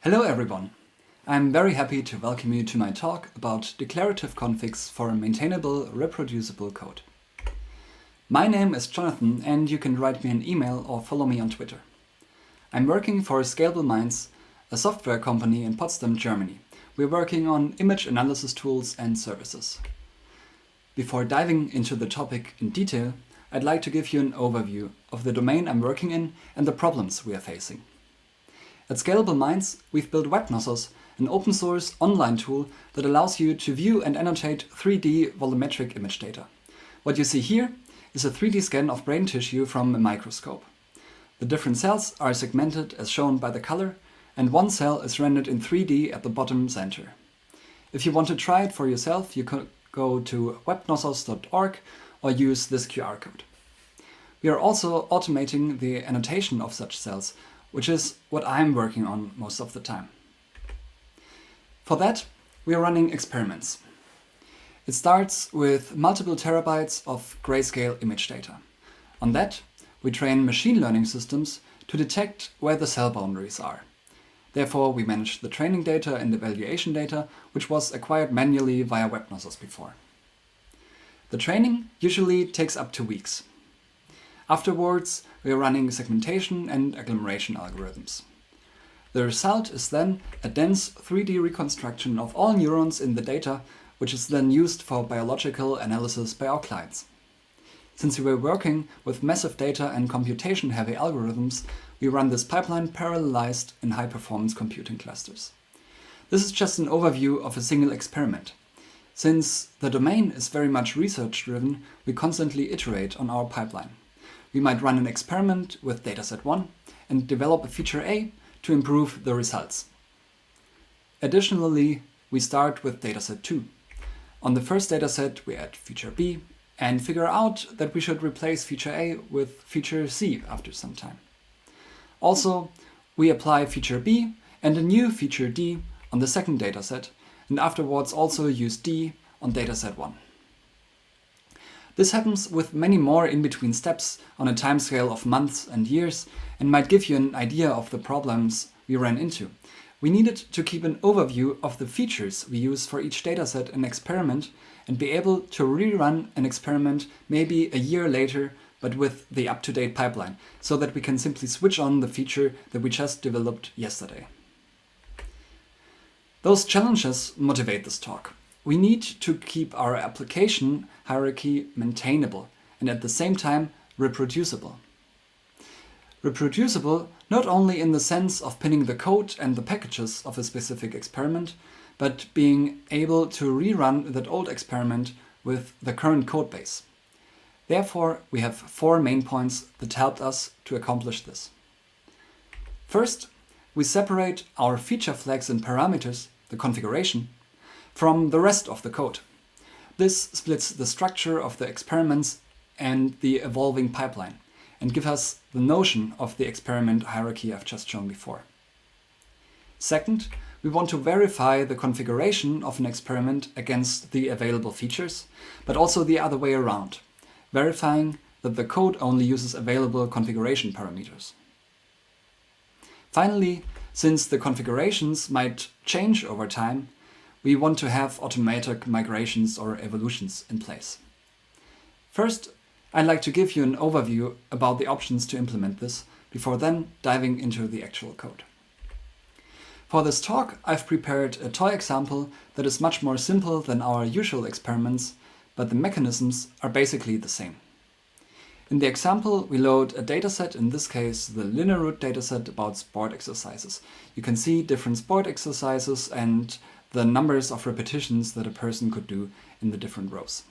Hello everyone! I'm very happy to welcome you to my talk about declarative configs for maintainable, reproducible code. My name is Jonathan and you can write me an email or follow me on Twitter. I'm working for Scalable Minds, a software company in Potsdam, Germany. We're working on image analysis tools and services. Before diving into the topic in detail, I'd like to give you an overview of the domain I'm working in and the problems we are facing. At Scalable Minds, we've built WebNosos, an open source online tool that allows you to view and annotate 3D volumetric image data. What you see here is a 3D scan of brain tissue from a microscope. The different cells are segmented as shown by the color, and one cell is rendered in 3D at the bottom center. If you want to try it for yourself, you can go to webnosos.org or use this QR code. We are also automating the annotation of such cells, which is what I'm working on most of the time. For that, we are running experiments. It starts with multiple terabytes of grayscale image data. On that, we train machine learning systems to detect where the cell boundaries are. Therefore, we manage the training data and evaluation data, which was acquired manually via WebNosos before. The training usually takes up to weeks. Afterwards, we are running segmentation and agglomeration algorithms. The result is then a dense 3D reconstruction of all neurons in the data, which is then used for biological analysis by our clients. Since we were working with massive data and computation-heavy algorithms, we run this pipeline parallelized in high-performance computing clusters. This is just an overview of a single experiment. Since the domain is very much research-driven, we constantly iterate on our pipeline. We might run an experiment with dataset 1 and develop a feature A to improve the results. Additionally, we start with dataset 2. On the first dataset, we add feature B and figure out that we should replace feature A with feature C after some time. Also, we apply feature B and a new feature D on the second dataset, and afterwards also use D on dataset 1. This happens with many more in-between steps on a timescale of months and years and might give you an idea of the problems we ran into. We needed to keep an overview of the features we use for each dataset and experiment and be able to rerun an experiment maybe a year later, but with the up-to-date pipeline, so that we can simply switch on the feature that we just developed yesterday. Those challenges motivate this talk. We need to keep our application hierarchy maintainable and at the same time reproducible. Reproducible not only in the sense of pinning the code and the packages of a specific experiment, but being able to rerun that old experiment with the current code base. Therefore, we have 4 main points that helped us to accomplish this. First, we separate our feature flags and parameters, the configuration, from the rest of the code. This splits the structure of the experiments and the evolving pipeline and gives us the notion of the experiment hierarchy I've just shown before. Second, we want to verify the configuration of an experiment against the available features, but also the other way around, verifying that the code only uses available configuration parameters. Finally, since the configurations might change over time, we want to have automatic migrations or evolutions in place. First, I'd like to give you an overview about the options to implement this, before then diving into the actual code. For this talk, I've prepared a toy example that is much more simple than our usual experiments, but the mechanisms are basically the same. In the example, we load a dataset, in this case the linear dataset about sport exercises. You can see different sport exercises and the numbers of repetitions that a person could do in the different rows.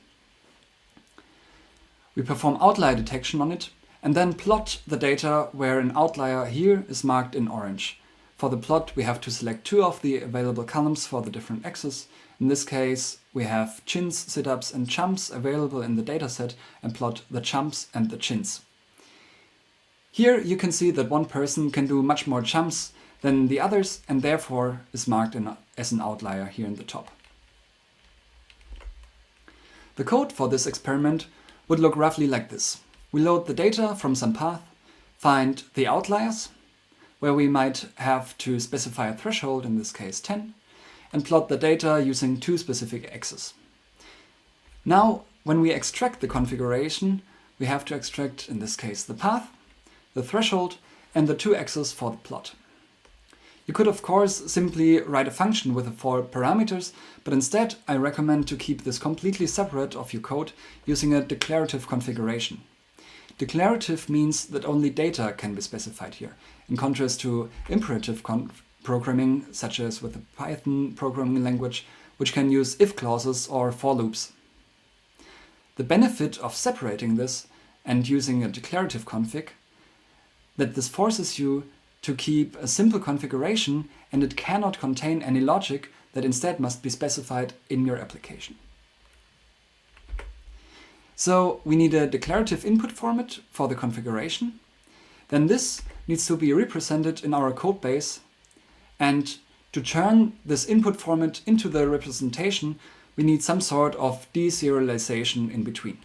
We perform outlier detection on it and then plot the data where an outlier here is marked in orange. For the plot, we have to select 2 of the available columns for the different axes. In this case, we have chins, sit-ups and jumps available in the dataset and plot the jumps and the chins. Here you can see that one person can do much more jumps than the others and therefore is marked as an outlier here in the top. The code for this experiment would look roughly like this. We load the data from some path, find the outliers, where we might have to specify a threshold, in this case 10, and plot the data using two specific axes. Now, when we extract the configuration, we have to extract, in this case, the path, the threshold, and the two axes for the plot. You could, of course, simply write a function with the 4 parameters, but instead I recommend to keep this completely separate of your code using a declarative configuration. Declarative means that only data can be specified here, in contrast to imperative programming, such as with the Python programming language, which can use if clauses or for loops. The benefit of separating this and using a declarative config, that this forces you to keep a simple configuration and it cannot contain any logic that instead must be specified in your application. So we need a declarative input format for the configuration. Then this needs to be represented in our code base, and to turn this input format into the representation, we need some sort of deserialization in between.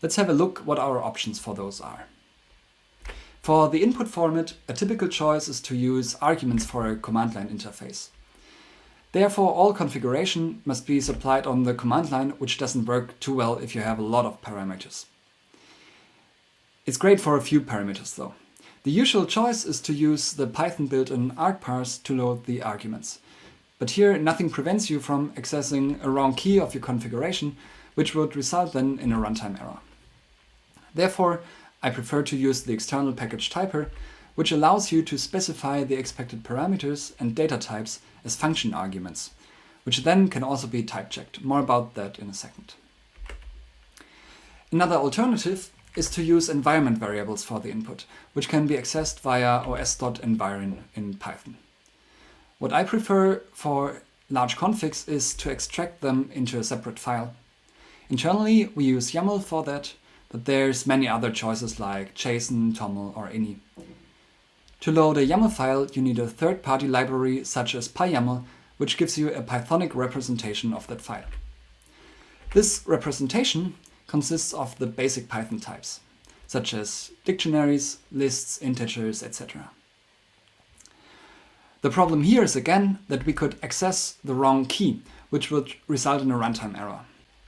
Let's have a look what our options for those are. For the input format, a typical choice is to use arguments for a command line interface. Therefore, all configuration must be supplied on the command line, which doesn't work too well if you have a lot of parameters. It's great for a few parameters though. The usual choice is to use the Python built-in argparse to load the arguments. But here nothing prevents you from accessing a wrong key of your configuration, which would result then in a runtime error. Therefore, I prefer to use the external package typer, which allows you to specify the expected parameters and data types as function arguments, which then can also be type checked. More about that in a second. Another alternative is to use environment variables for the input, which can be accessed via os.environ in Python. What I prefer for large configs is to extract them into a separate file. Internally, we use YAML for that, but there's many other choices like JSON, TOML, or ini. To load a YAML file, you need a third-party library such as PyYAML, which gives you a Pythonic representation of that file. This representation consists of the basic Python types, such as dictionaries, lists, integers, etc. The problem here is again that we could access the wrong key, which would result in a runtime error.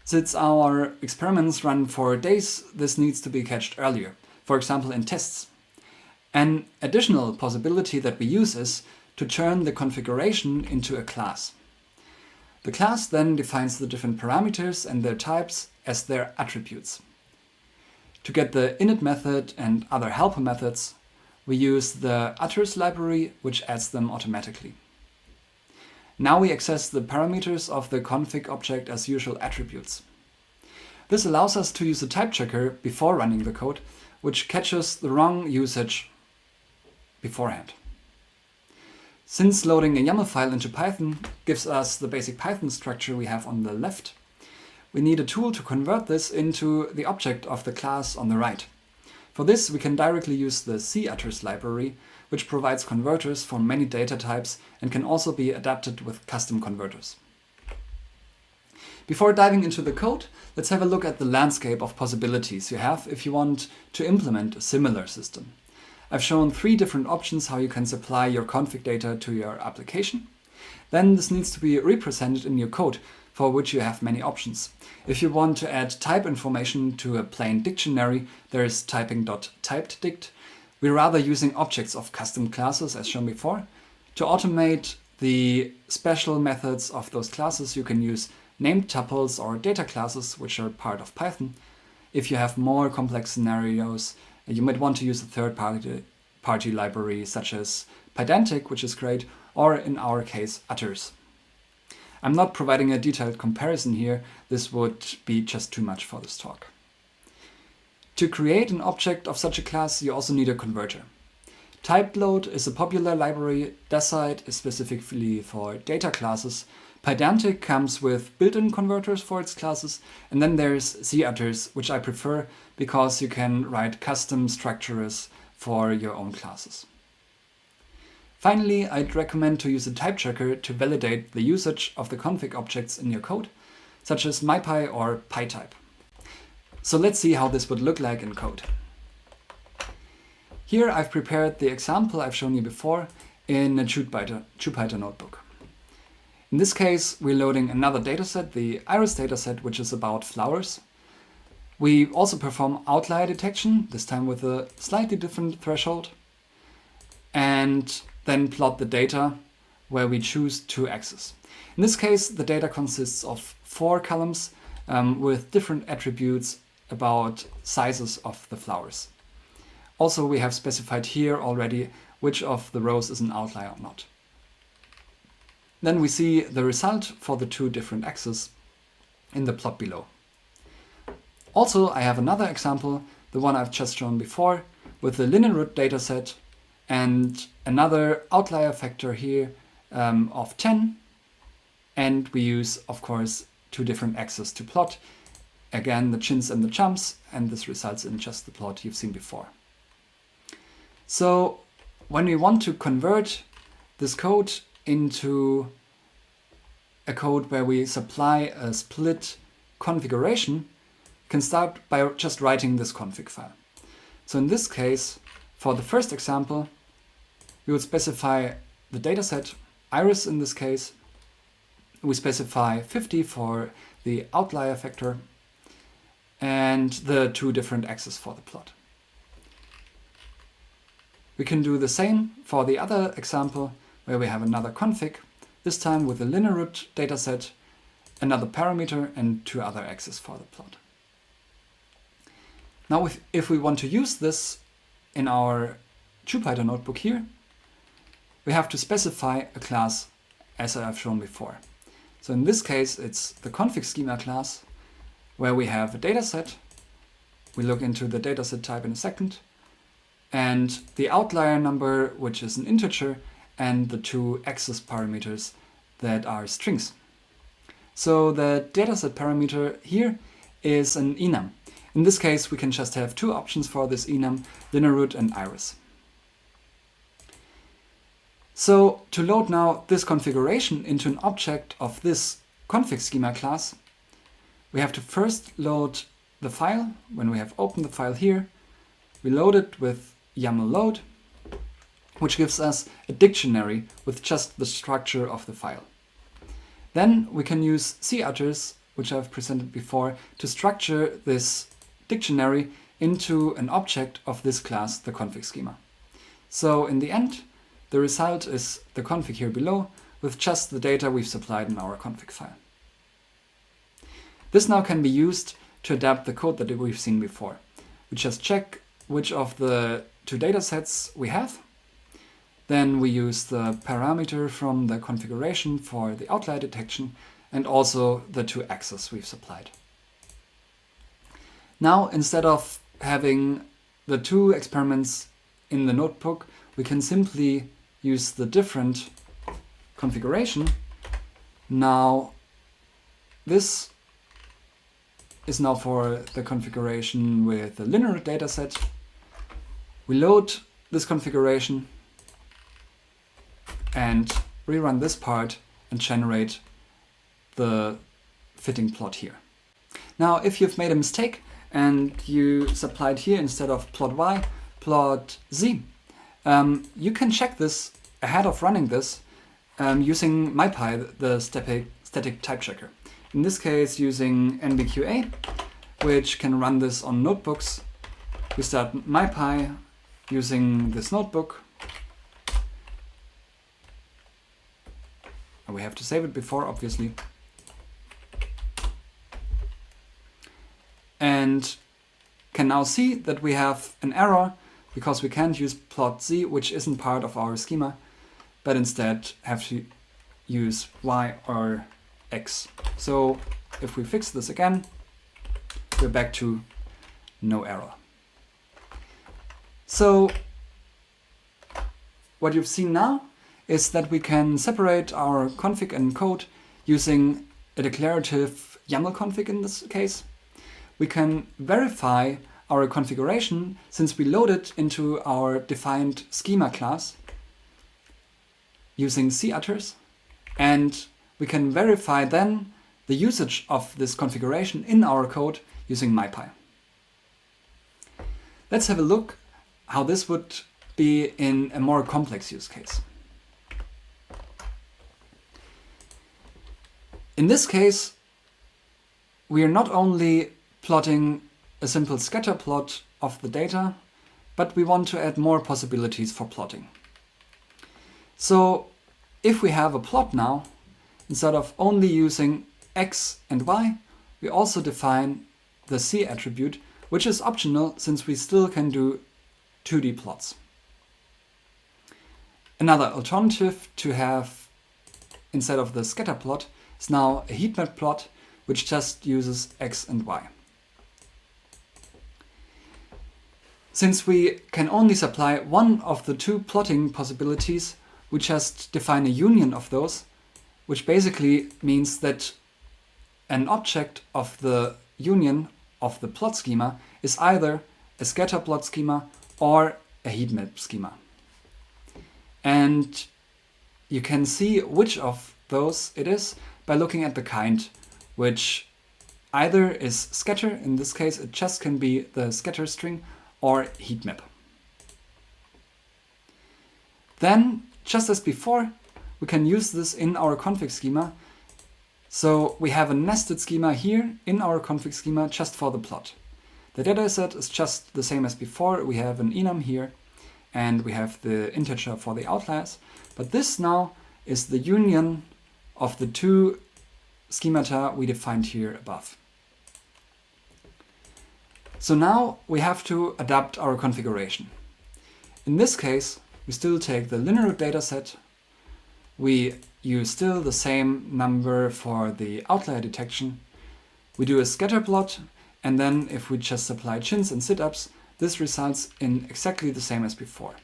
Since our experiments run for days, this needs to be catched earlier, for example in tests. An additional possibility that we use is to turn the configuration into a class. The class then defines the different parameters and their types as their attributes. To get the init method and other helper methods, we use the utters library, which adds them automatically. Now we access the parameters of the config object as usual attributes. This allows us to use a type checker before running the code, which catches the wrong usage beforehand. Since loading a YAML file into Python gives us the basic Python structure we have on the left, we need a tool to convert this into the object of the class on the right. For this, we can directly use the cutters library, which provides converters for many data types and can also be adapted with custom converters. Before diving into the code, let's have a look at the landscape of possibilities you have if you want to implement a similar system. I've shown 3 different options how you can supply your config data to your application. Then this needs to be represented in your code, for which you have many options. If you want to add type information to a plain dictionary, there is typing.typedDict. We're rather using objects of custom classes as shown before. To automate the special methods of those classes, you can use named tuples or data classes, which are part of Python. If you have more complex scenarios, you might want to use a third-party library such as Pydantic, which is great, or in our case, utters. I'm not providing a detailed comparison here, this would be just too much for this talk. To create an object of such a class, you also need a converter. TypeLoad is a popular library, Decide is specifically for data classes, Pydantic comes with built-in converters for its classes, and then there's cutters, which I prefer because you can write custom structures for your own classes. Finally, I'd recommend to use a type checker to validate the usage of the config objects in your code, such as MyPy or PyType. So let's see how this would look like in code. Here I've prepared the example I've shown you before in a Jupyter notebook. In this case, we're loading another dataset, the iris dataset, which is about flowers. We also perform outlier detection, this time with a slightly different threshold, and then plot the data where we choose 2 axes. In this case, the data consists of 4 columns with different attributes about sizes of the flowers. Also, we have specified here already which of the rows is an outlier or not. Then we see the result for the 2 different axes in the plot below. Also, I have another example, the one I've just shown before, with the linear dataset and another outlier factor here of 10. And we use, of course, 2 different axes to plot. Again, the chins and the jumps, and this results in just the plot you've seen before. So when we want to convert this code into a code where we supply a split configuration, you can start by just writing this config file. So in this case, for the first example, we would specify the dataset, iris in this case. We specify 50 for the outlier factor and the 2 different axes for the plot. We can do the same for the other example where we have another config, this time with a linear dataset, another parameter and 2 other axes for the plot. Now if we want to use this in our Jupyter notebook here, we have to specify a class as I have shown before. So in this case, it's the config-schema class where we have a dataset. We look into the dataset type in a second, and the outlier number, which is an integer, and the 2 axis parameters that are strings. So the dataset parameter here is an enum. In this case, we can just have 2 options for this enum, linear and iris. So to load now this configuration into an object of this config-schema class, we have to first load the file. When we have opened the file here, we load it with YAML load, which gives us a dictionary with just the structure of the file. Then we can use cli-args, which I've presented before, to structure this dictionary into an object of this class, the config-schema. So in the end, the result is the config here below with just the data we've supplied in our config file. This now can be used to adapt the code that we've seen before. We just check which of the 2 datasets we have. Then we use the parameter from the configuration for the outlier detection and also the 2 axes we've supplied. Now, instead of having the 2 experiments in the notebook, we can simply use the different configuration. Now, this is now for the configuration with the linear dataset. We load this configuration and rerun this part and generate the fitting plot here. Now, if you've made a mistake and you supplied here instead of plot y, plot z, you can check this ahead of running this using MyPy, the static type checker. In this case, using NBQA, which can run this on notebooks. We start MyPy using this notebook. And we have to save it before, obviously. And can now see that we have an error because we can't use plot z, which isn't part of our schema, but instead have to use y or x. So if we fix this again, we're back to no error. So what you've seen now is that we can separate our config and code using a declarative YAML config in this case. We can verify our configuration since we load it into our defined schema class using cli-args, and we can verify then the usage of this configuration in our code using MyPy. Let's have a look how this would be in a more complex use case. In this case, we are not only plotting a simple scatter plot of the data, but we want to add more possibilities for plotting. So if we have a plot now, instead of only using x and y, we also define the c attribute, which is optional since we still can do 2D plots. Another alternative to have, instead of the scatter plot, is now a heat map plot, which just uses x and y. Since we can only supply one of the two plotting possibilities, we just define a union of those, which basically means that an object of the union of the plot schema is either a scatter plot schema or a heat map schema. And you can see which of those it is by looking at the kind, which either is scatter, in this case it just can be the scatter string, or heat map. Then, just as before, we can use this in our config schema. So we have a nested schema here in our config schema just for the plot. The dataset is just the same as before. We have an enum here and we have the integer for the outliers. But this now is the union of the two schemata we defined here above. So now we have to adapt our configuration. In this case, we still take the linear dataset. We use still the same number for the outlier detection. We do a scatter plot, and then if we just apply chins and situps, this results in exactly the same as before.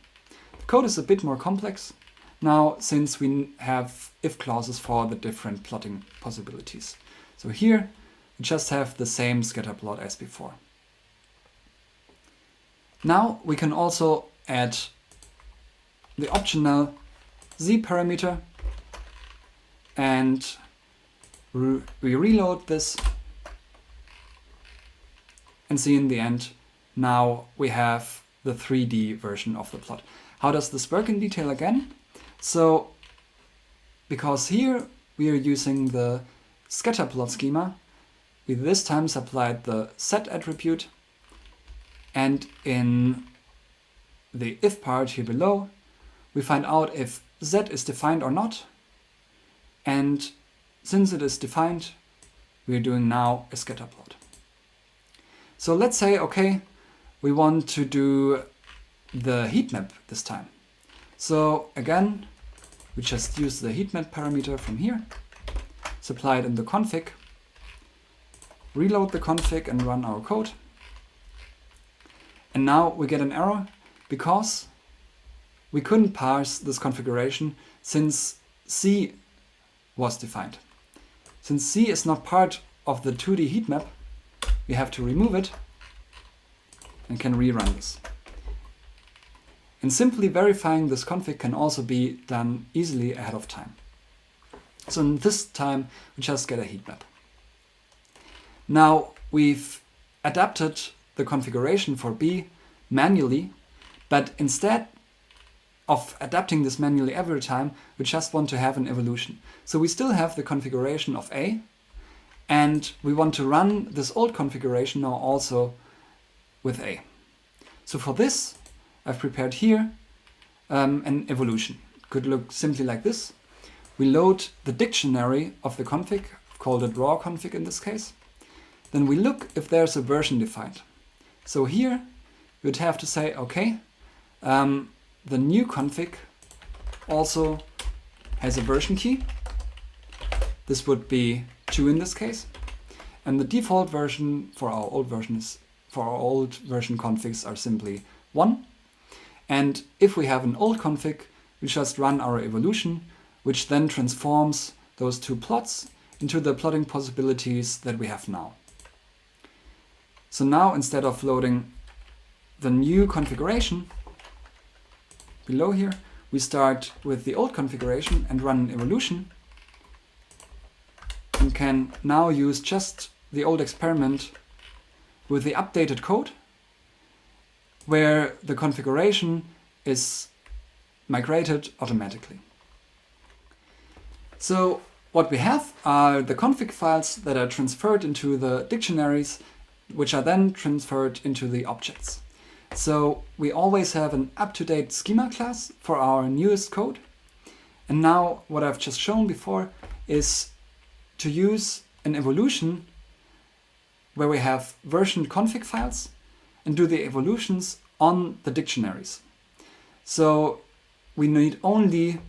The code is a bit more complex now since we have if clauses for the different plotting possibilities. So here we just have the same scatter plot as before. Now we can also add the optional z parameter, and we reload this and see in the end now we have the 3D version of the plot. How does this work in detail again? So because here we are using the scatter plot schema, we this time supplied the set attribute, and in the if part here below we find out if z is defined or not, and since it is defined we are doing now a scatter plot. So let's say, okay, we want to do the heat map this time. So again, we just use the heat map parameter from here, supply it in the config, reload the config and run our code. And now we get an error because we couldn't parse this configuration since C was defined. Since C is not part of the 2D heat map, we have to remove it and can rerun this. And simply verifying this config can also be done easily ahead of time. So in this time we just get a heat map. Now we've adapted the configuration for B manually, but instead of adapting this manually every time, we just want to have an evolution. So we still have the configuration of A, and we want to run this old configuration now also with A. So for this, I've prepared here an evolution. It could look simply like this. We load the dictionary of the config, called it raw config in this case. Then we look if there's a version defined. So here you would have to say, okay, the new config also has a version key. This would be 2 in this case. And the default version for our old versions, for our old version configs are simply 1. And if we have an old config, we just run our evolution, which then transforms those two plots into the plotting possibilities that we have now. So now instead of loading the new configuration below here, we start with the old configuration and run an evolution, and can now use just the old experiment with the updated code where the configuration is migrated automatically. So what we have are the config files that are transferred into the dictionaries, which are then transferred into the objects. So we always have an up-to-date schema class for our newest code. And now what I've just shown before is to use an evolution where we have versioned config files and do the evolutions on the dictionaries. So we need only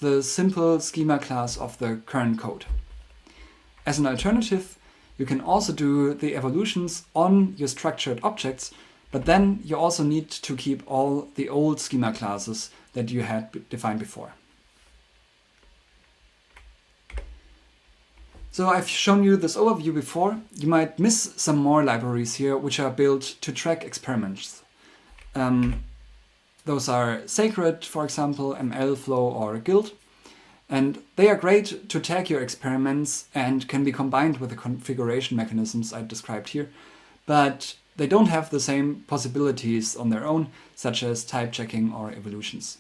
the simple schema class of the current code. As an alternative, you can also do the evolutions on your structured objects, but then you also need to keep all the old schema classes that you had defined before. So I've shown you this overview before. You might miss some more libraries here which are built to track experiments. Those are Sacred, for example, MLflow or Guild. And they are great to tag your experiments and can be combined with the configuration mechanisms I described here. But they don't have the same possibilities on their own, such as type checking or evolutions.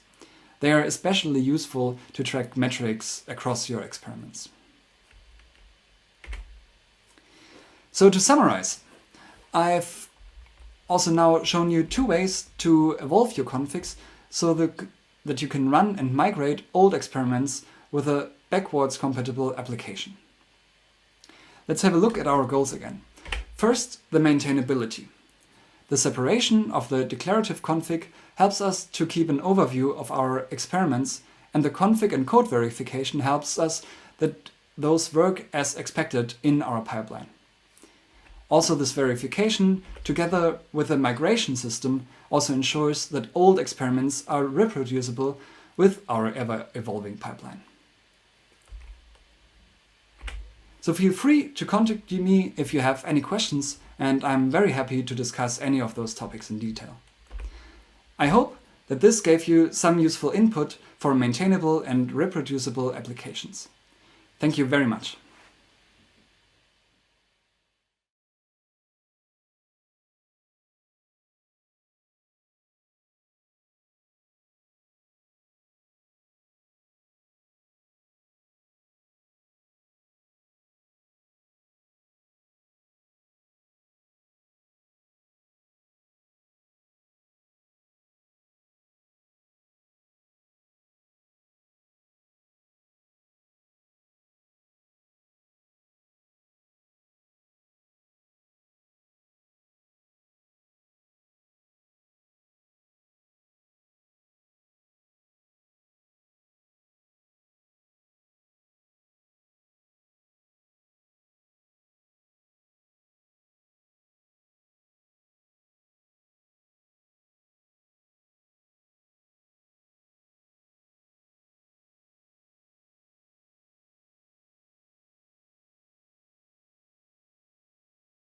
They are especially useful to track metrics across your experiments. So to summarize, I've also now shown you two ways to evolve your configs so that you can run and migrate old experiments with a backwards compatible application. Let's have a look at our goals again. First, the maintainability. The separation of the declarative config helps us to keep an overview of our experiments, and the config and code verification helps us that those work as expected in our pipeline. Also, this verification, together with a migration system, also ensures that old experiments are reproducible with our ever-evolving pipeline. So feel free to contact me if you have any questions, and I'm very happy to discuss any of those topics in detail. I hope that this gave you some useful input for maintainable and reproducible applications. Thank you very much.